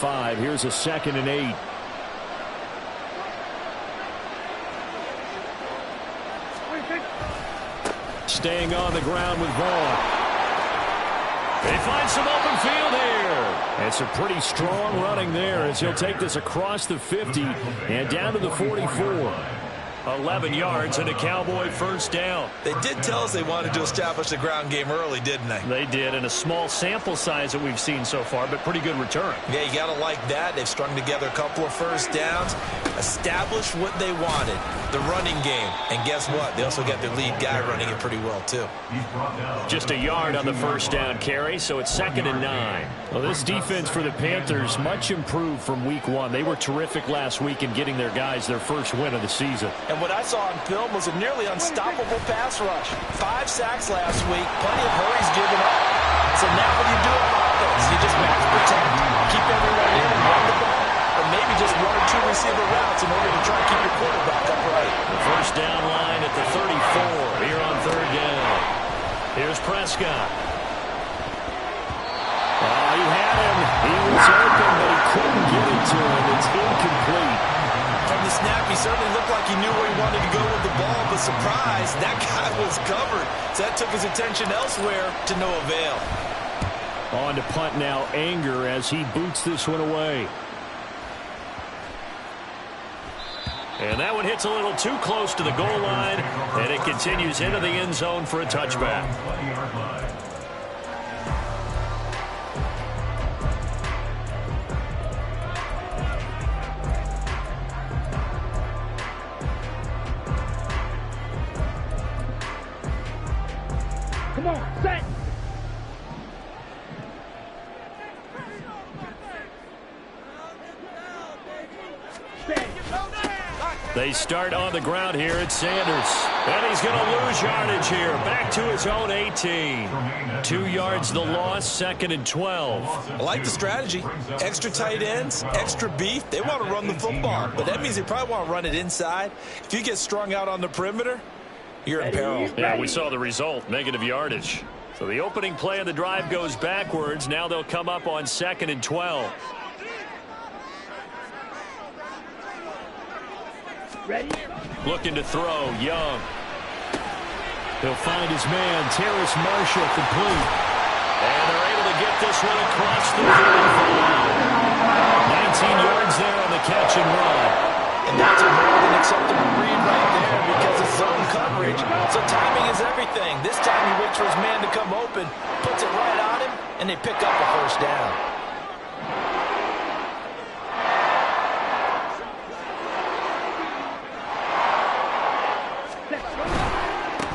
5. Here's a 2nd and 8. Staying on the ground with Vaughn. They find some open field here. And some pretty strong running there as he'll take this across the 50 and down to the 44. 11 yards and a Cowboy first down. They did tell us they wanted to establish the ground game early, didn't they? They did, and a small sample size that we've seen so far, but pretty good return. Yeah, you got to like that. They've strung together a couple of first downs, established what they wanted, the running game. And guess what? They also got their lead guy running it pretty well, too. Just a yard on the first down carry, so it's 2nd and 9. Well, this defense for the Panthers, much improved from week 1. They were terrific last week in getting their guys their first win of the season. And what I saw on film was a nearly unstoppable pass rush. 5 sacks last week, plenty of hurries given up. So now what do you do on offense? You just match protect, keep everyone in and run the ball, or maybe just 1 or 2 receiver routes in order to try to keep your quarterback upright. The first down line at the 34 here on 3rd down. Here's Prescott. Oh, he had him. He was open, but he couldn't get it to him. It's incomplete. From the snap, he certainly looked like he knew where he wanted to go with the ball, but surprise, that guy was covered. So that took his attention elsewhere to no avail. On to punt now, Anger, as he boots this one away. And that one hits a little too close to the goal line, and it continues into the end zone for a touchback. Come on, set! They start on the ground here at Sanders. And he's going to lose yardage here. Back to his own 18. 2 yards the loss, 2nd and 12. I like the strategy. Extra tight ends, extra beef. They want to run the football, but that means they probably want to run it inside. If you get strung out on the perimeter, you're in peril. Yeah, we saw the result, negative yardage. So the opening play of the drive goes backwards. Now they'll come up on 2nd and 12. Ready? Looking to throw, Young. He'll find his man, Terrace Marshall, complete. And they're able to get this one across the 35. 19 yards there on the catch and run. And that's a more than acceptable read right there because it's zone coverage. So timing is everything. This time he waits for his man to come open, puts it right on him, and they pick up a first down.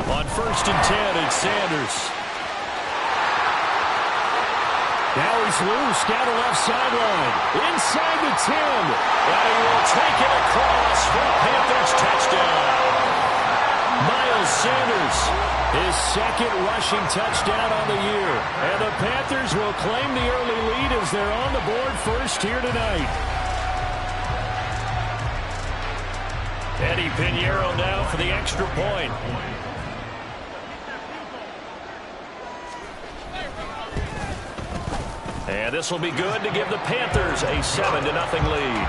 On 1st and 10, it's Sanders. Now he's loose down the left sideline. Inside the 10. And he will take it across for a Panthers touchdown. Miles Sanders, his 2nd rushing touchdown on the year. And the Panthers will claim the early lead as they're on the board first here tonight. Eddie Pinheiro now for the extra point. And this will be good to give the Panthers a 7-0 lead.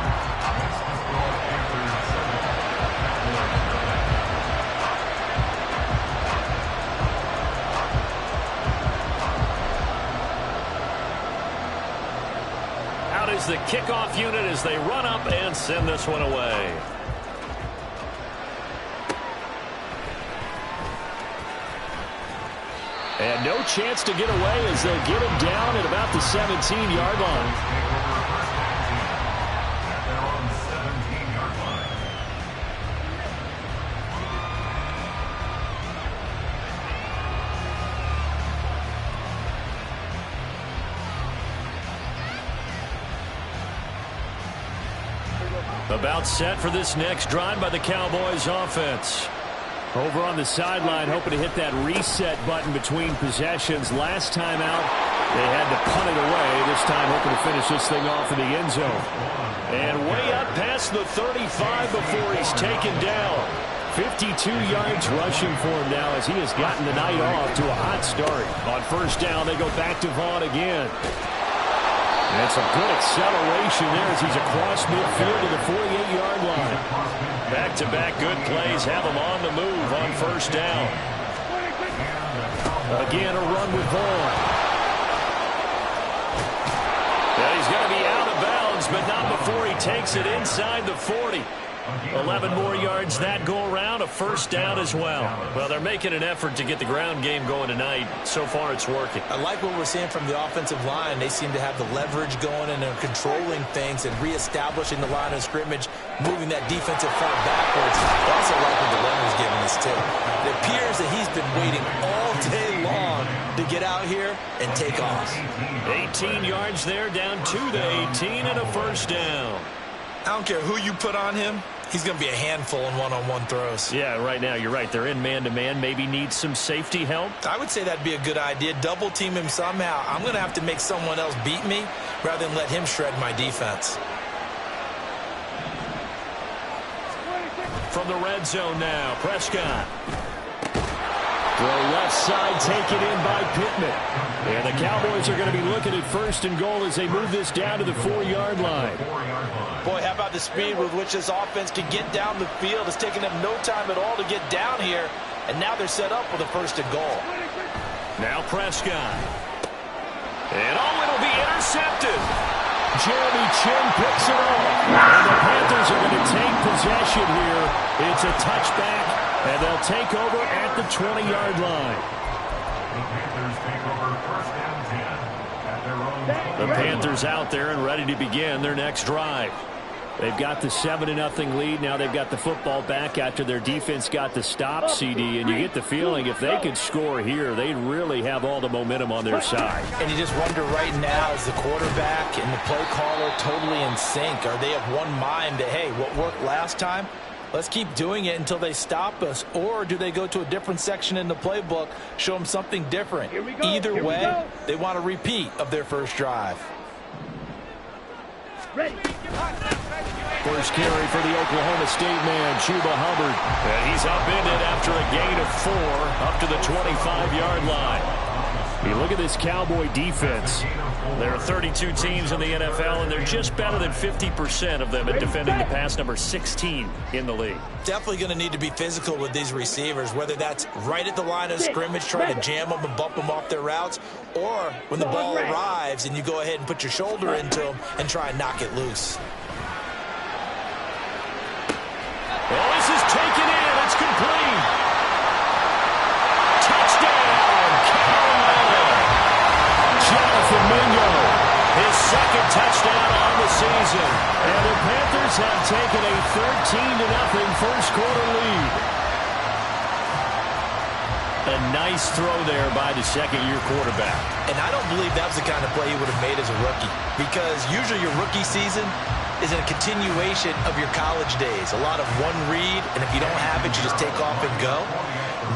Out is the kickoff unit as they run up and send this one away. And no chance to get away as they'll get him down at about the 17-yard line. About set for this next drive by the Cowboys offense. Over on the sideline, hoping to hit that reset button between possessions. Last time out, they had to punt it away. This time, hoping to finish this thing off in the end zone. And way up past the 35 before he's taken down. 52 yards rushing for him now as he has gotten the night off to a hot start. On 1st down, they go back to Vaughn again. And some good acceleration there as he's across midfield to the 48-yard line. Back-to-back good plays have him on the move on first down. Again, a run with Vaughn. Yeah, he's going to be out of bounds, but not before he takes it inside the 40. 11 more yards that go around, a first down as well. Well, they're making an effort to get the ground game going tonight. So far, it's working. I like what we're seeing from the offensive line. They seem to have the leverage going, and they're controlling things and reestablishing the line of scrimmage, moving that defensive front backwards. I also like what the Leonard's giving us, too. It appears that he's been waiting all day long to get out here and take off. 18 yards there, down to the 18, and a first down. I don't care who you put on him. He's going to be a handful in one-on-one throws. Yeah, right now, you're right. They're in man-to-man. Maybe need some safety help. I would say that'd be a good idea. Double team him somehow. I'm going to have to make someone else beat me rather than let him shred my defense. From the red zone now, Prescott. Throw left side, taken in by Pittman. And the Cowboys are going to be looking at first and goal as they move this down to the 4-yard line. Boy, how about the speed with which this offense can get down the field? It's taken them no time at all to get down here, and now they're set up with a first and goal. Now Prescott. And it'll be intercepted. Jeremy Chin picks it up. And the Panthers are going to take possession here. It's a touchback, and they'll take over at the 20-yard line. The Panthers out there and ready to begin their next drive. They've got the 7-0 lead. Now they've got the football back after their defense got the stop, CD. And you get the feeling if they could score here, they'd really have all the momentum on their side. And you just wonder right now, is the quarterback and the play caller totally in sync? Are they of one mind that, hey, what worked last time? Let's keep doing it until they stop us. Or do they go to a different section in the playbook, show them something different? Either way, they want a repeat of their first drive. Ready. First carry for the Oklahoma State man, Chuba Hubbard. And he's upended after a gain of 4 up to the 25-yard line. You look at this Cowboy defense. There are 32 teams in the NFL, and they're just better than 50% of them at defending the pass, number 16 in the league. Definitely going to need to be physical with these receivers, whether that's right at the line of scrimmage, trying to jam them and bump them off their routes, or when the ball arrives and you go ahead and put your shoulder into them and try and knock it loose. Well, this is taken in. It's complete. Touchdown, Carolina. Jonathan Mingo. His second touchdown on the season. And the Panthers have taken a 13-0 first quarter lead. A nice throw there by the second-year quarterback. And I don't believe that was the kind of play he would have made as a rookie, because usually your rookie season is a continuation of your college days. A lot of one read, and if you don't have it, you just take off and go.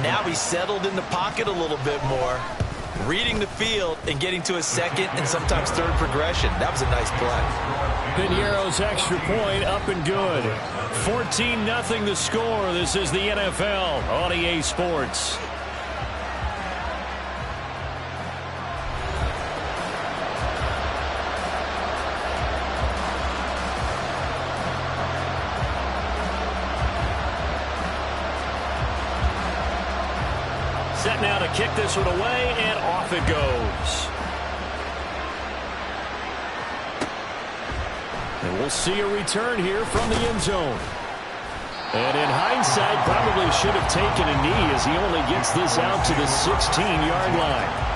Now he's settled in the pocket a little bit more, reading the field and getting to a second and sometimes third progression. That was a nice play. Piniero's extra point up and good. 14-0 the score. This is the NFL on EA Sports. Set now to kick this one away, and off it goes. And we'll see a return here from the end zone. And in hindsight, probably should have taken a knee as he only gets this out to the 16-yard line.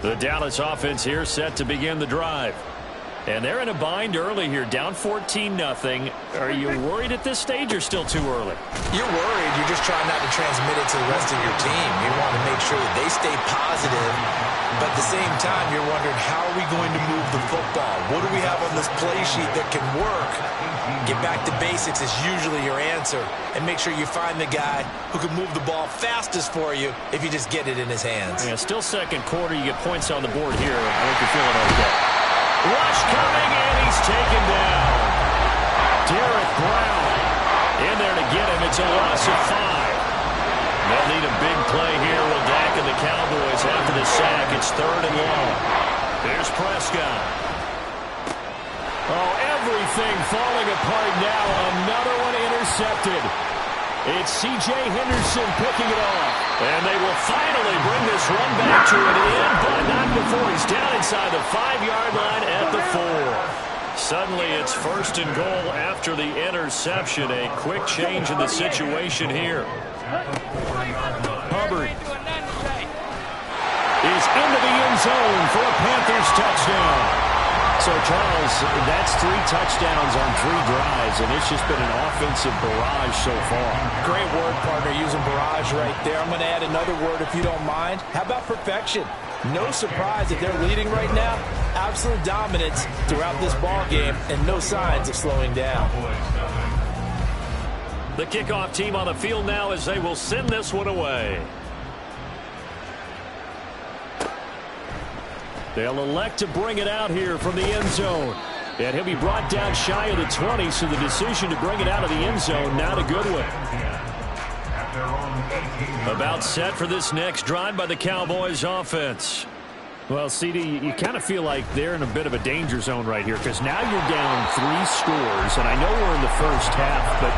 The Dallas offense here set to begin the drive. And they're in a bind early here, down 14-0. Are you worried at this stage or still too early? You're worried. You're just trying not to transmit it to the rest of your team. You want to make sure that they stay positive, but at the same time, you're wondering, how are we going to move the football? What do we have on this play sheet that can work? Get back to basics is usually your answer, and make sure you find the guy who can move the ball fastest for you if you just get it in his hands. Yeah, still second quarter. You get points on the board here. I think you're feeling okay. Rush coming, and he's taken down. Derek Brown in there to get him. It's a loss of 5. They'll need a big play here with Dak and the Cowboys after the sack. It's 3rd and long. Here's Prescott. Oh, everything falling apart now. Another one intercepted. It's C.J. Henderson picking it off. And they will finally bring this run back to an end, but not before he's down inside the 5-yard line at the 4. Suddenly it's 1st and goal after the interception. A quick change in the situation here. Hubbard is into the end zone for a Panthers touchdown. So, Charles, that's 3 touchdowns on 3 drives, and it's just been an offensive barrage so far. Great word, partner, using barrage right there. I'm going to add another word if you don't mind. How about perfection? No surprise that they're leading right now. Absolute dominance throughout this ball game, and no signs of slowing down. The kickoff team on the field now as they will send this one away. They'll elect to bring it out here from the end zone. And he'll be brought down shy of the 20, so the decision to bring it out of the end zone, not a good one. About set for this next drive by the Cowboys offense. Well, CD, you kind of feel like they're in a bit of a danger zone right here, because now you're down 3 scores, and I know we're in the first half, but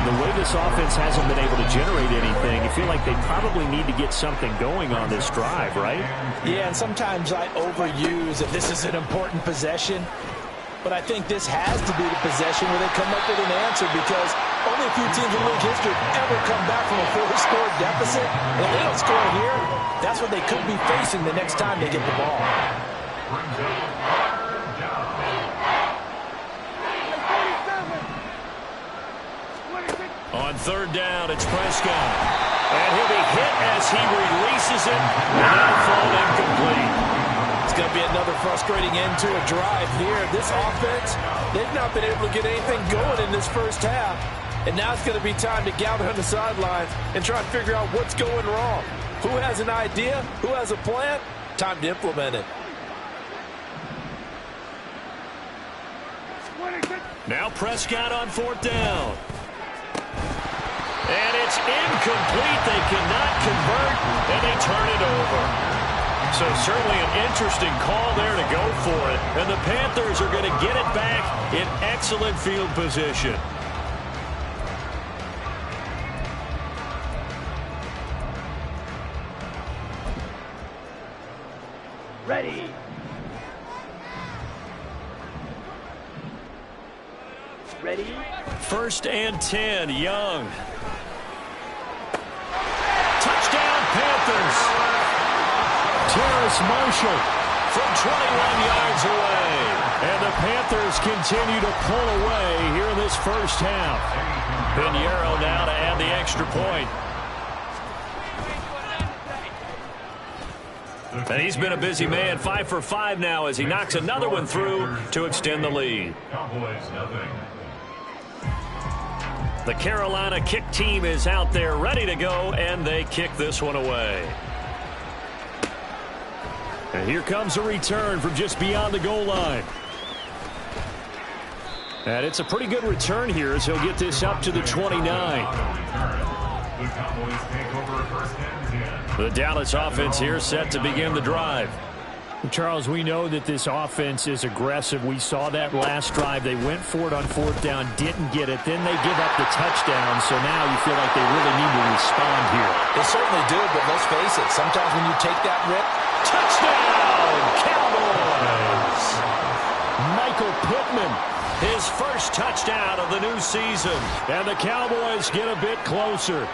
the way this offense hasn't been able to generate anything, you feel like they probably need to get something going on this drive, right? Yeah, and sometimes I overuse that this is an important possession, but I think this has to be the possession where they come up with an answer, because only a few teams in league history have ever come back from a 4-score deficit. And if they don't score here, that's what they could be facing the next time they get the ball. On 3rd down, it's Prescott. And he'll be hit as he releases it, and that'll fall incomplete. It's going to be another frustrating end to a drive here. This offense, they've not been able to get anything going in this first half. And now it's going to be time to gather on the sidelines and try and figure out what's going wrong. Who has an idea? Who has a plan? Time to implement it. Now Prescott on 4th down. And it's incomplete. They cannot convert, and they turn it over. So certainly an interesting call there to go for it. And the Panthers are going to get it back in excellent field position. Ready. Ready. 1st and 10, Young. Touchdown, Panthers. Terrace Marshall from 21 yards away. And the Panthers continue to pull away here in this first half. Pinheiro now to add the extra point. And he's been a busy man, 5 for 5 now as he knocks another one through to extend the lead. The Carolina kick team is out there ready to go, and they kick this one away. And here comes a return from just beyond the goal line. And it's a pretty good return here as he'll get this up to the 29. The Dallas offense here set to begin the drive. Charles, we know that this offense is aggressive. We saw that last drive. They went for it on 4th down, didn't get it. Then they give up the touchdown, so now you feel like they really need to respond here. They certainly do, but let's face it, sometimes when you take that rip, touchdown, Cowboys! Michael Pittman, his first touchdown of the new season. And the Cowboys get a bit closer.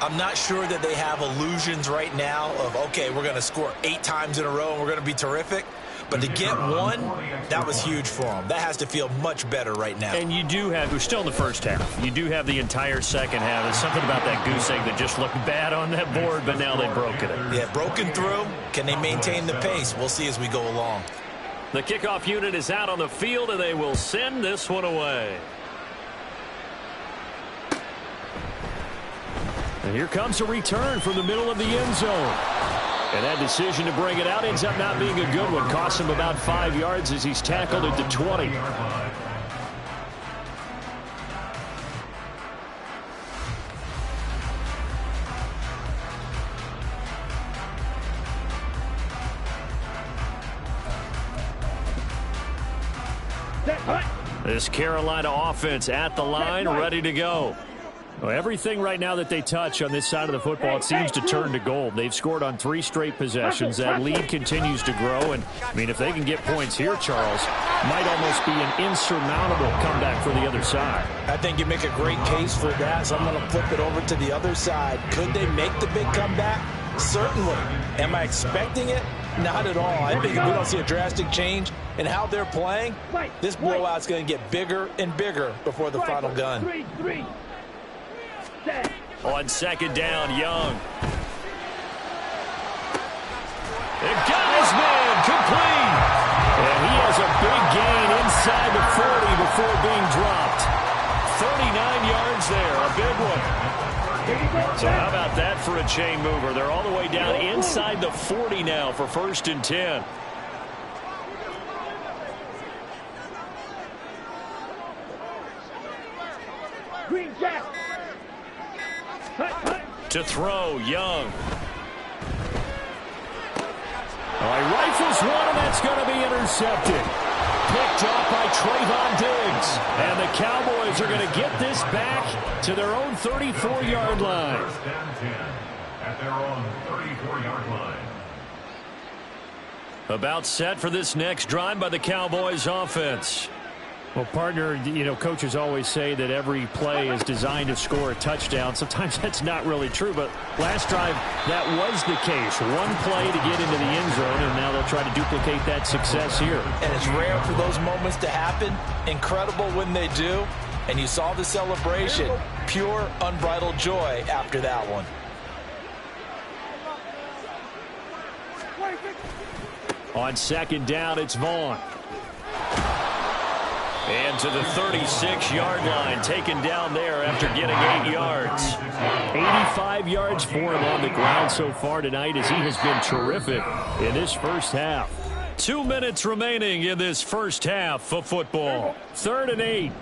I'm not sure that they have illusions right now of, okay, we're going to score 8 times in a row and we're going to be terrific. But to get one, that was huge for them. That has to feel much better right now. And you do have, we're still in the first half. You do have the entire second half. There's something about that goose egg that just looked bad on that board, but now they've broken it. Yeah, broken through. Can they maintain the pace? We'll see as we go along. The kickoff unit is out on the field, and they will send this one away. And here comes a return from the middle of the end zone. And that decision to bring it out ends up not being a good one. Costs him about 5 yards as he's tackled at the 20. This Carolina offense at the line, ready to go. Well, everything right now that they touch on this side of the football, it seems to turn to gold. They've scored on 3 straight possessions. That lead continues to grow. And, I mean, if they can get points here, Charles, might almost be an insurmountable comeback for the other side. I think you make a great case for that, so I'm going to flip it over to the other side. Could they make the big comeback? Certainly. Am I expecting it? Not at all. I think if we don't see a drastic change in how they're playing, this blowout's going to get bigger and bigger before the final gun. On second down, Young. It got his man complete. And he has a big gain inside the 40 before being dropped. 39 yards there, a big one. So how about that for a chain mover? They're all the way down inside the 40 now for 1st and 10. Green Jack. To throw, Young. All right, rifles one, and that's going to be intercepted. Picked off by Trayvon Diggs. And the Cowboys are going to get this back to their own 34-yard line. At their own 34-yard line. About set for this next drive by the Cowboys offense. Well, partner, you know, coaches always say that every play is designed to score a touchdown. Sometimes that's not really true, but last drive, that was the case. One play to get into the end zone, and now they'll try to duplicate that success here. And it's rare for those moments to happen. Incredible when they do. And you saw the celebration. Pure, unbridled joy after that one. On second down, it's Vaughn. And to the 36-yard line, taken down there after getting 8 yards. 85 yards for him on the ground so far tonight as he has been terrific in this first half. 2 minutes remaining in this first half of football. 3rd and 8.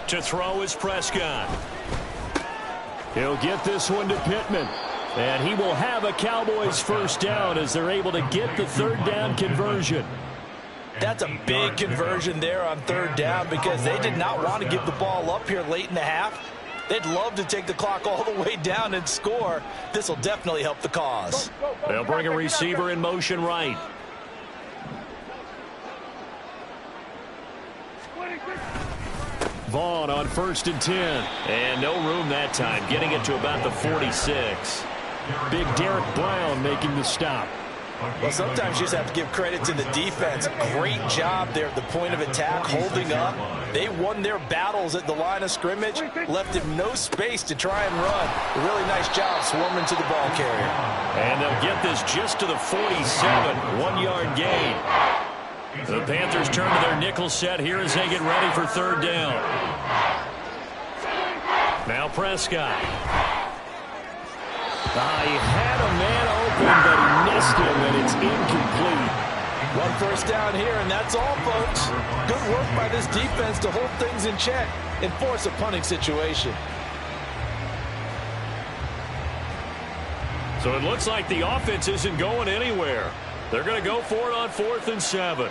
To throw is Prescott. He'll get this one to Pittman. And he will have a Cowboys first down as they're able to get the 3rd down conversion. That's a big conversion there on 3rd down because they did not want to give the ball up here late in the half. They'd love to take the clock all the way down and score. This will definitely help the cause. They'll bring a receiver in motion right. Vaughn on 1st and 10. And no room that time, getting it to about the 46. Big Derek Brown making the stop. Well, sometimes you just have to give credit to the defense. Great job there at the point of attack, holding up. They won their battles at the line of scrimmage, left him no space to try and run. A really nice job swarming to the ball carrier. And they'll get this just to the 47, 1-yard gain. The Panthers turn to their nickel set here as they get ready for 3rd down. Now Prescott. He had a man open, but he missed him, and it's incomplete. 1 first down here, and that's all, folks. Good work by this defense to hold things in check and force a punting situation. So it looks like the offense isn't going anywhere. They're going to go for it on 4th and 7.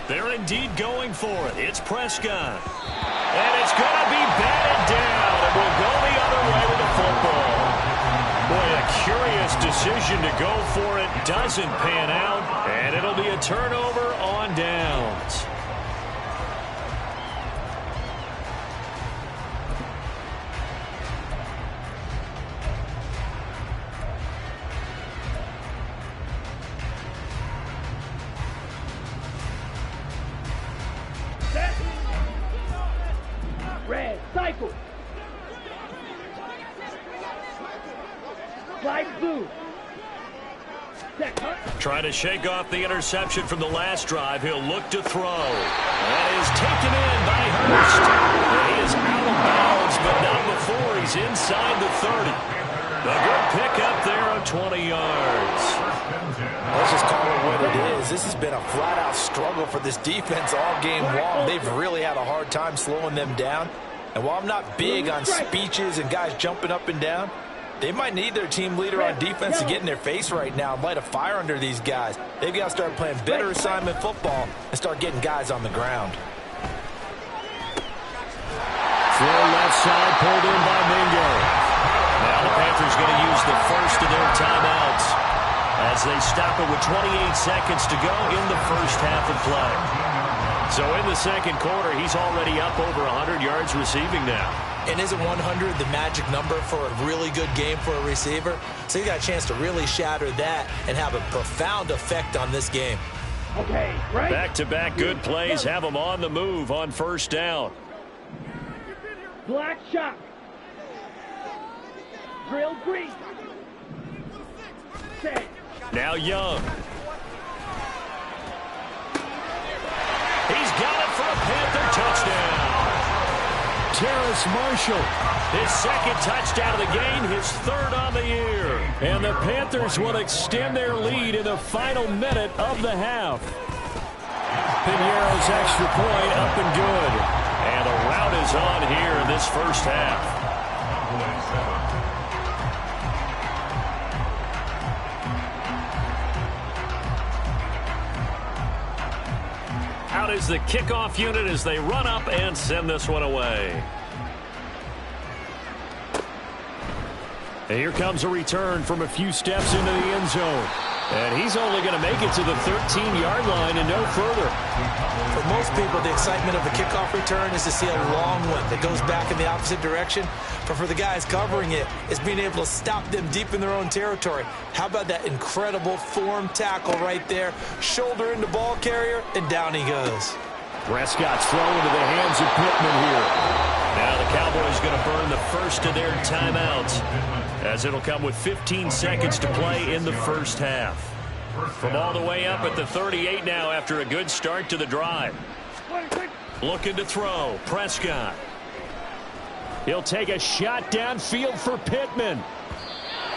They're indeed going for it. It's Prescott. And it's going to be batted down. It will go the other way with the football. Boy, a curious decision to go for it. Doesn't pan out. And it'll be a turnover on downs. tackle. Slide blue. Trying to shake off the interception from the last drive. He'll look to throw. That is taken in by Hurst. And he is out of bounds, but not before he's inside the 30. A good pickup there on 20 yards. Let's just call it what it is. This has been a flat-out struggle for this defense all game long. They've really had a hard time slowing them down. And while I'm not big on speeches and guys jumping up and down, they might need their team leader on defense to get in their face right now and light a fire under these guys. They've got to start playing better assignment football and start getting guys on the ground. Throw left side, pulled in by Mingo. Now the Panthers going to use the first of their timeouts as they stop it with 28 seconds to go in the first half of play. So in the second quarter, he's already up over 100 yards receiving now. And isn't 100 the magic number for a really good game for a receiver? So you got a chance to really shatter that and have a profound effect on this game. Okay, right. Back-to-back good plays have him on the move on first down. Black shot. Drill green. Set. Now Young. He's got it for a Panther touchdown. Terrace Marshall, his second touchdown of the game, his third on the year. And the Panthers will extend their lead in the final minute of the half. Pinheiro's extra point up and good. And the rout is on here in this first half. Out is the kickoff unit as they run up and send this one away. And here comes a return from a few steps into the end zone. And he's only going to make it to the 13-yard line and no further. For most people, the excitement of a kickoff return is to see a long one that goes back in the opposite direction. But for the guys covering it, it's being able to stop them deep in their own territory. How about that incredible form tackle right there? Shoulder into ball carrier, and down he goes. Prescott's thrown into the hands of Pittman here. Now the Cowboys going to burn the first of their timeouts, as it'll come with 15 seconds to play in the first half. From all the way up at the 38 now after a good start to the drive. Looking to throw, Prescott. He'll take a shot downfield for Pittman.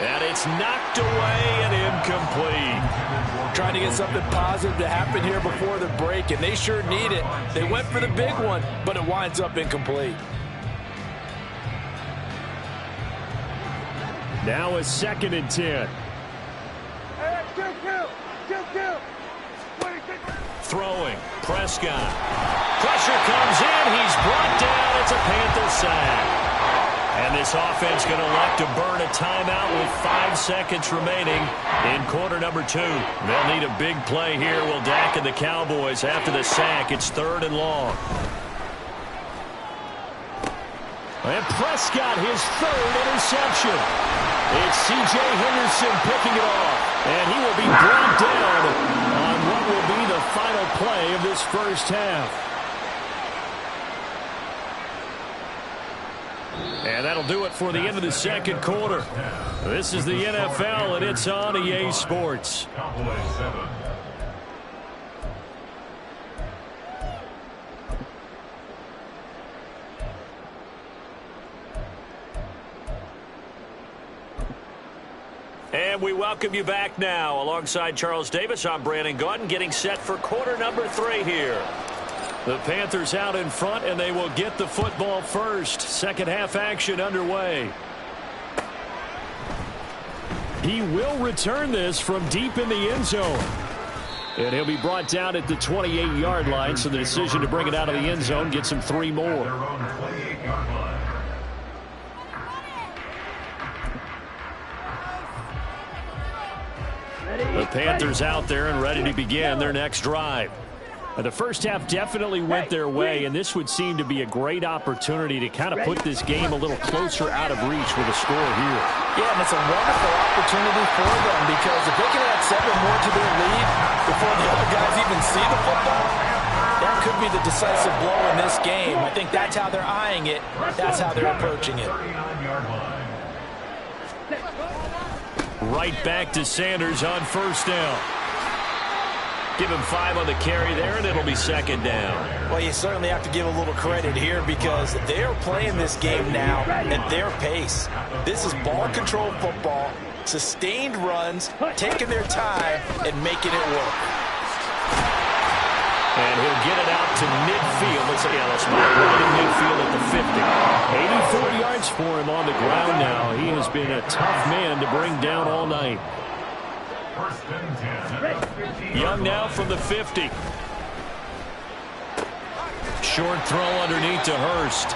And it's knocked away and incomplete. Trying to get something positive to happen here before the break, and they sure need it. They went for the big one, but it winds up incomplete. Now a 2nd and 10. Throwing, Prescott. Pressure comes in, he's brought down, it's a Panther sack. And this offense going to elect to burn a timeout with 5 seconds remaining in quarter number 2. They'll need a big play here. Will Dak and the Cowboys after the sack. It's 3rd and long. And Prescott, his 3rd interception. It's C.J. Henderson picking it off. And he will be brought down on what will be the final play of this first half. And that'll do it for the end of the second quarter. This is the NFL, and it's on EA Sports. And we welcome you back now. Alongside Charles Davis, I'm Brandon Gaudin, getting set for quarter number 3 here. The Panthers out in front, and they will get the football first. Second half action underway. He will return this from deep in the end zone. And he'll be brought down at the 28-yard line, so the decision to bring it out of the end zone gets him 3 more. The Panthers out there and ready to begin their next drive. The first half definitely went their way, and this would seem to be a great opportunity to kind of put this game a little closer out of reach with a score here. Yeah, and it's a wonderful opportunity for them, because if they can add 7 more to their lead before the other guys even see the football, That could be the decisive blow in this game. I think that's how they're eyeing it. That's how they're approaching it. 39-yard line. Right back to Sanders on first down. Give him 5 on the carry there, and it'll be second down. Well, you certainly have to give a little credit here because they're playing this game now at their pace. This is ball control football, sustained runs, taking their time, and making it work. And he'll get it out to midfield. Let's mark right in midfield at the 50. 84 yards for him on the ground now. He has been a tough man to bring down all night. First and 10. Young now from the 50. Short throw underneath to Hurst.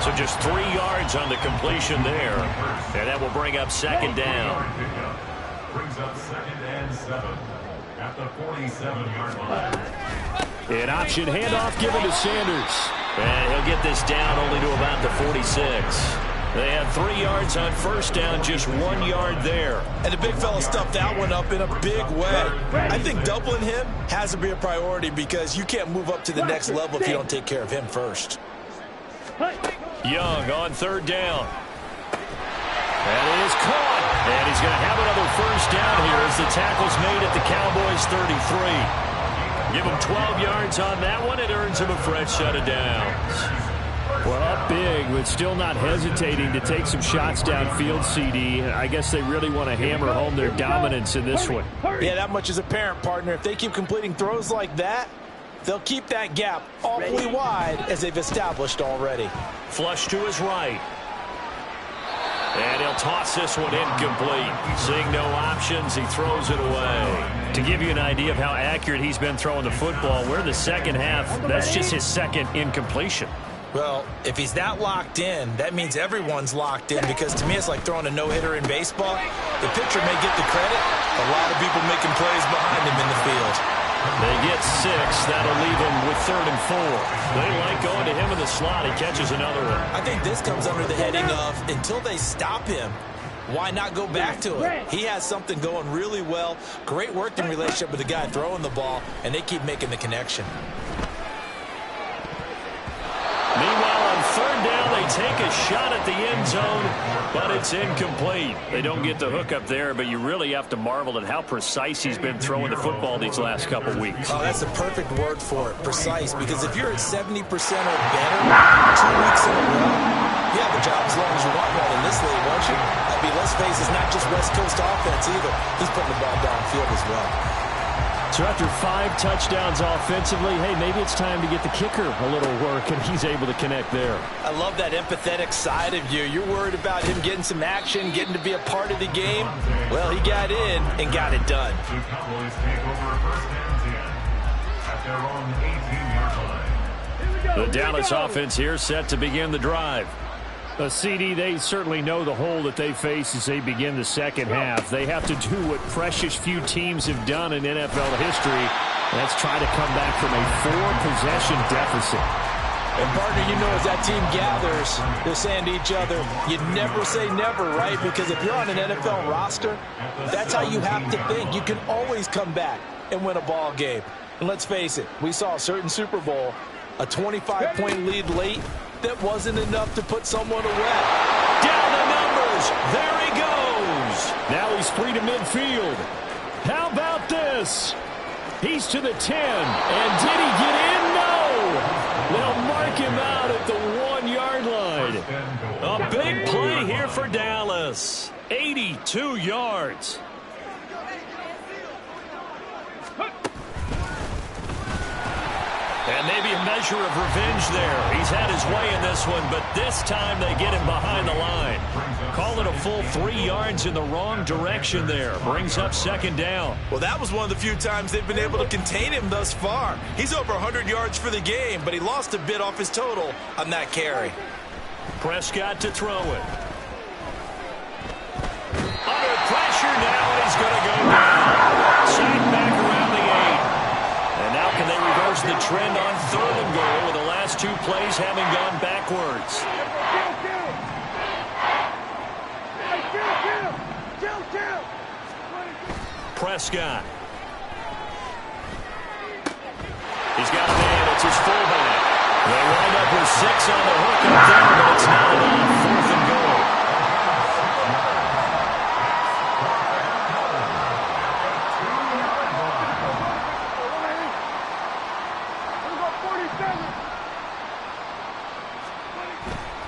So just 3 yards on the completion there. And that will bring up second down. Brings up second and 7 at the 47-yard line. An option handoff given to Sanders. And he'll get this down only to about the 46. They had 3 yards on first down, just 1 yard there. And the big fella stuffed that one up in a big way. I think doubling him has to be a priority because you can't move up to the next level if you don't take care of him first. Young on third down. And it is caught. And he's going to have another first down here as the tackle's made at the Cowboys' 33. Give him 12 yards on that one. It earns him a fresh set of downs. Well, up big, but still not hesitating to take some shots downfield, CD. I guess they really want to hammer home their dominance in this one. Yeah, that much is apparent, partner. If they keep completing throws like that, they'll keep that gap awfully wide as they've established already. Flush to his right. And he'll toss this one incomplete. Seeing no options, he throws it away. To give you an idea of how accurate he's been throwing the football, we're in the second half. That's just his second incompletion. Well, if he's that locked in, that means everyone's locked in because to me it's like throwing a no-hitter in baseball. The pitcher may get the credit. A lot of people making plays behind him in the field. They get 6. That'll leave him with 3rd and 4. They like going to him in the slot. He catches another one. I think this comes under the heading of until they stop him, why not go back to him? He has something going really well. Great working relationship with the guy throwing the ball, and they keep making the connection. Meanwhile, on third down, they take a shot at the end zone, but it's incomplete. They don't get the hook up there, but you really have to marvel at how precise he's been throwing the football these last couple weeks. Oh, that's the perfect word for it, precise, because if you're at 70% or better 2 weeks in a row, you have a job as long as you want one in this league, won't you? I mean, let's face it, it's not just West Coast offense either. He's putting the ball downfield as well. So after 5 touchdowns offensively, hey, maybe it's time to get the kicker a little work, and he's able to connect there. I love that empathetic side of you. You're worried about him getting some action, getting to be a part of the game. Well, he got in and got it done. The Cowboys take over first and 10 at their own 18-yard line. The Dallas offense here set to begin the drive. CD, they certainly know the hole that they face as they begin the second half. They have to do what precious few teams have done in NFL history. That's try to come back from a 4-possession deficit. And, partner, you know as that team gathers, they're saying to each other, you never say never, right? Because if you're on an NFL roster, that's how you have to think. You can always come back and win a ball game. And let's face it, we saw a certain Super Bowl, a 25-point lead late, that wasn't enough to put someone away. Down the numbers. There he goes. Now he's free to midfield. How about this? He's to the 10. And did he get in? No. They'll mark him out at the 1-yard line. A big play here for Dallas. 82 yards. And maybe a measure of revenge there. He's had his way in this one, but this time they get him behind the line. Call it a full 3 yards in the wrong direction there. Brings up second down. Well, that was one of the few times they've been able to contain him thus far. He's over 100 yards for the game, but he lost a bit off his total on that carry. Prescott to throw it. Under pressure now, and he's going to go down. Sacked back around the 8. And now can they reverse the trend on 3rd and goal with the last 2 plays having gone backwards? Prescott. He's got a man It's his fullback. They wind up with 6 on the hook up there, but it's not enough. 4th and goal.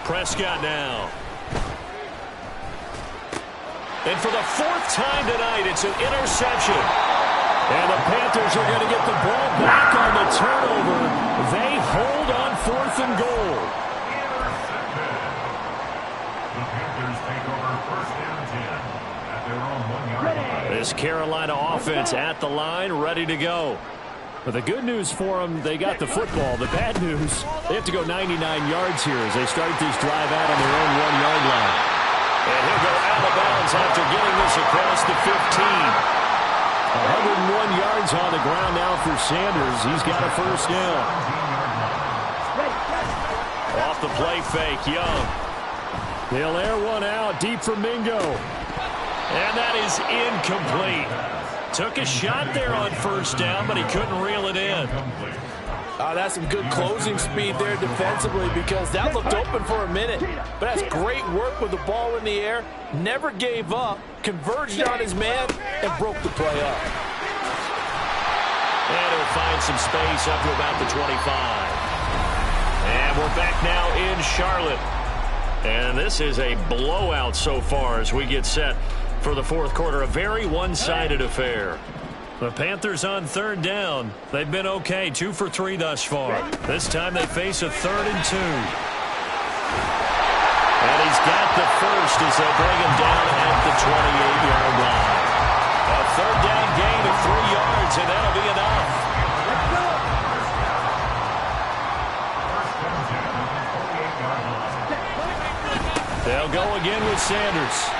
Prescott now. And for the 4th time tonight, it's an interception. And the Panthers are going to get the ball back on the turnover. They hold on 4th and goal. The Panthers take over 1st and 10 at their own 1-yard line. This Carolina offense at the line, ready to go. But the good news for them, they got the football. The bad news, they have to go 99 yards here as they start this drive out on their own 1-yard line. And he'll go out of bounds after getting this across the 15. 101 yards on the ground now for Sanders. He's got a 1st down. Off the play fake, Young. They'll air one out deep for Mingo. And that is incomplete. Took a shot there on 1st down, but he couldn't reel it in. That's some good closing speed there defensively because that looked open for a minute. But that's great work with the ball in the air. Never gave up, converged on his man, and broke the play up. And he'll find some space up to about the 25. And we're back now in Charlotte. And this is a blowout so far as we get set for the 4th quarter. A very one-sided affair. The Panthers on 3rd down. They've been okay, 2 for 3 thus far. This time they face a 3rd and 2. And he's got the first as they bring him down at the 28-yard line. A 3rd down gain of 3 yards, and that'll be enough. They'll go again with Sanders.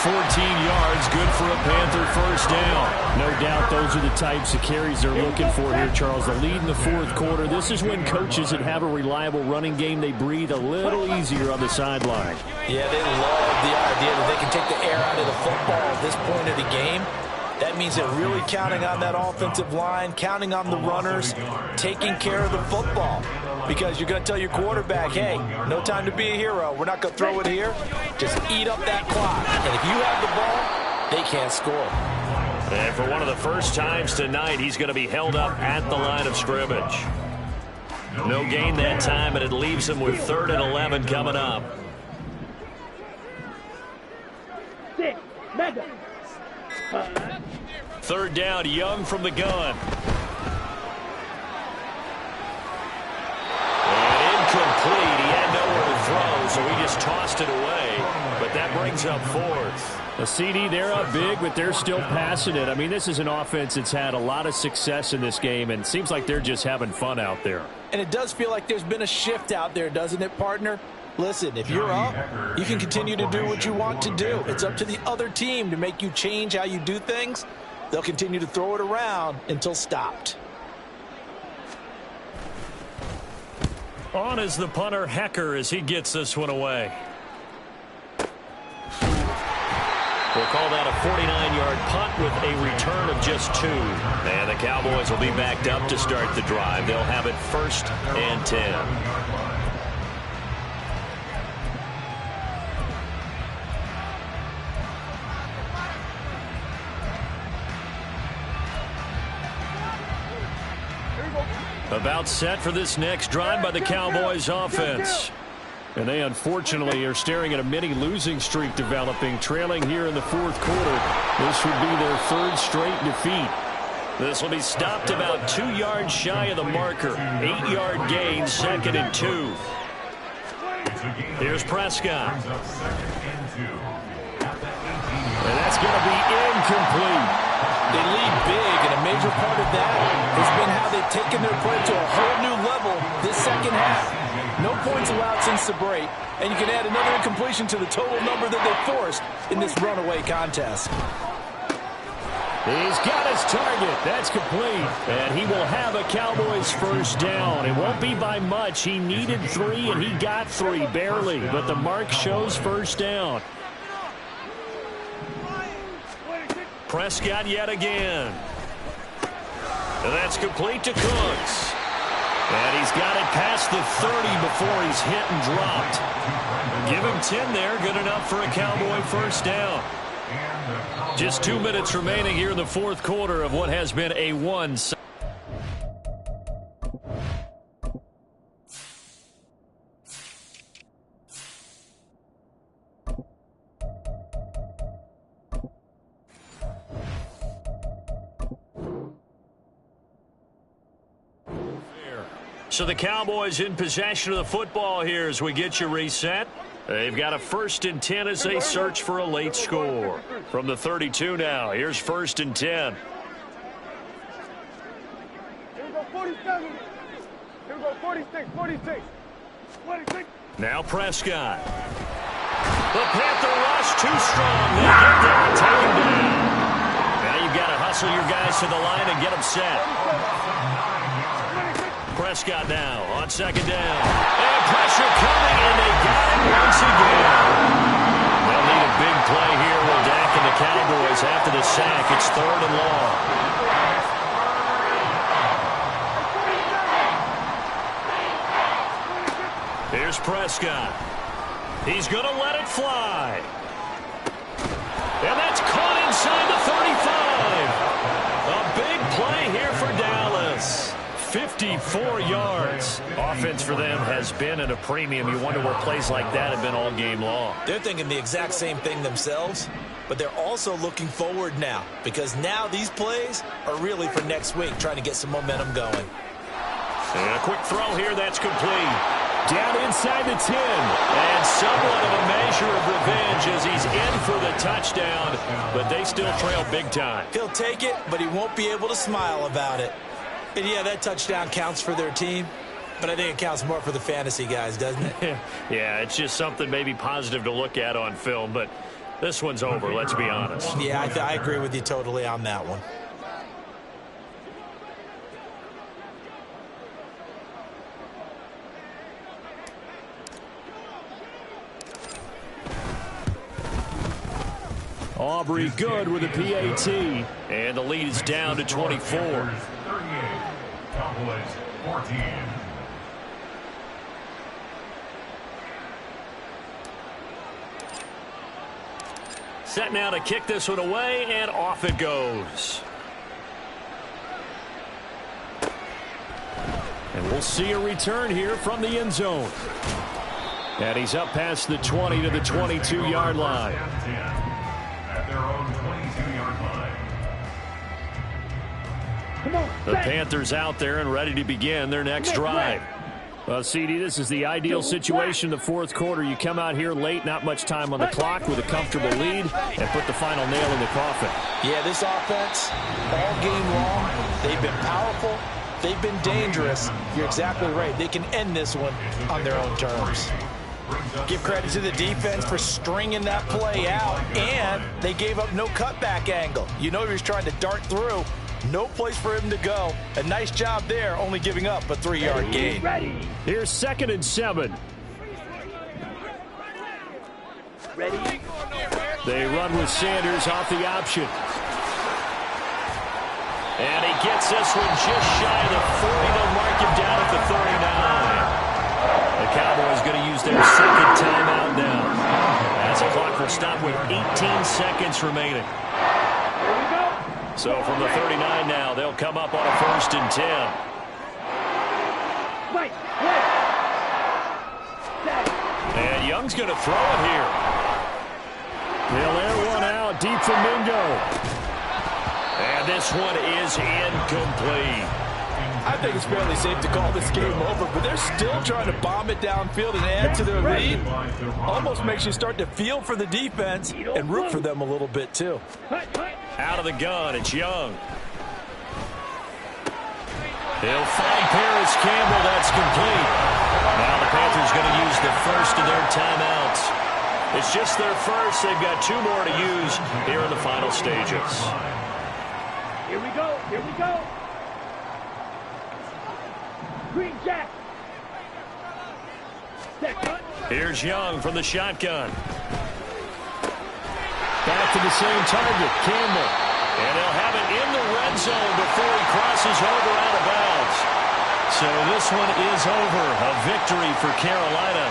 14 yards, good for a Panther 1st down. No doubt those are the types of carries they're looking for here, Charles. The lead in the 4th quarter. This is when coaches that have a reliable running game, they breathe a little easier on the sideline. Yeah, they love the idea that they can take the air out of the football at this point of the game. That means they're really counting on that offensive line, counting on the runners, taking care of the football. Because you're going to tell your quarterback, hey, no time to be a hero. We're not going to throw it here. Just eat up that clock. And if you have the ball, they can't score. And for one of the first times tonight, he's going to be held up at the line of scrimmage. No gain that time, and it leaves him with 3rd and 11 coming up. 6, Madden. 3rd down, Young from the gun. Incomplete. He had nowhere to throw, so he just tossed it away. But that brings up 4th. A CD, they're up big, but they're still passing it. I mean, this is an offense that's had a lot of success in this game, and it seems like they're just having fun out there. And it does feel like there's been a shift out there, doesn't it, partner? Listen, if you're up, you can continue to do what you want to do. It's up to the other team to make you change how you do things. They'll continue to throw it around until stopped. On is the punter, Hecker, as he gets this one away. We'll call that a 49-yard punt with a return of just 2. And the Cowboys will be backed up to start the drive. They'll have it 1st and 10. About set for this next drive by the Cowboys offense. And they unfortunately are staring at a mini losing streak developing, trailing here in the 4th quarter. This would be their 3rd straight defeat. This will be stopped about 2 yards shy of the marker. 8-yard gain, 2nd and 2. Here's Prescott. And that's going to be incomplete. They lead big, and a major part of that has been how they've taken their play to a whole new level this 2nd half. No points allowed since the break, and you can add another incompletion to the total number that they forced in this runaway contest. He's got his target. That's complete. And he will have a Cowboys 1st down. It won't be by much. He needed 3, and he got 3, barely. But the mark shows 1st down. Prescott yet again. And that's complete to Cooks. And he's got it past the 30 before he's hit and dropped. Give him 10 there. Good enough for a Cowboy first down. Just 2 minutes remaining here in the fourth quarter of what has been a one. So the Cowboys in possession of the football here as we get you reset. They've got a 1st and 10 as they search for a late score. From the 32 now, here's 1st and 10. Here we go, 47. Here we go, 46, 46. 46. Now Prescott. The Panther rush too strong. They get there and take him down. Now you've got to hustle your guys to the line and get them set. Prescott now on 2nd down. And pressure coming, and they got him once again. They'll need a big play here with Dak and the Cowboys after the sack. It's 3rd and long. Here's Prescott. He's going to let it fly. And that's caught inside the 35. A big play here for Dallas. 54 yards. Offense for them has been at a premium. You wonder where plays like that have been all game long. They're thinking the exact same thing themselves, but they're also looking forward now because now these plays are really for next week, trying to get some momentum going. And a quick throw here, that's complete. Down inside the 10. And somewhat of a measure of revenge as he's in for the touchdown, but they still trail big time. He'll take it, but he won't be able to smile about it. And yeah, that touchdown counts for their team, but I think it counts more for the fantasy guys, doesn't it? Yeah, it's just something maybe positive to look at on film, but this one's over, let's be honest. Yeah, I agree with you totally on that one. Aubrey good with a PAT, and the lead is down to 24. 38, Cowboys 14. Set now to kick this one away, and off it goes. And we'll see a return here from the end zone. And he's up past the 20 to the 22-yard line. At their own 22-yard line. Come on. The Panthers out there and ready to begin their next drive. Well, CD, this is the ideal situation in the fourth quarter. You come out here late, not much time on the clock with a comfortable lead, and put the final nail in the coffin. Yeah, this offense, all game long, they've been powerful, they've been dangerous. You're exactly right. They can end this one on their own terms. Give credit to the defense for stringing that play out, and they gave up no cutback angle. You know he was trying to dart through. No place for him to go. A nice job there, only giving up a 3-yard gain. Here's 2nd and 7. Ready? They run with Sanders off the option. And he gets this one just shy of the 40. They'll mark him down at the 39. The Cowboys going to use their 2nd timeout now. As the clock will stop with 18 seconds remaining. So from the 39 now, they'll come up on a 1st and 10. And Young's going to throw it here. They'll air one out deep for Mingo. And this one is incomplete. I think it's fairly safe to call this game over, but they're still trying to bomb it downfield and add to their lead. Almost makes you start to feel for the defense and root for them a little bit, too. Out of the gun, it's Young. He'll find Paris Campbell. That's complete. Now the Panthers going to use the first of their timeouts. It's just their first. They've got 2 more to use here in the final stages. Here we go. Here we go. Green Jack. Here's Young from the shotgun. Back to the same target, Campbell. And they'll have it in the red zone before he crosses over out of bounds. So this one is over. A victory for Carolina.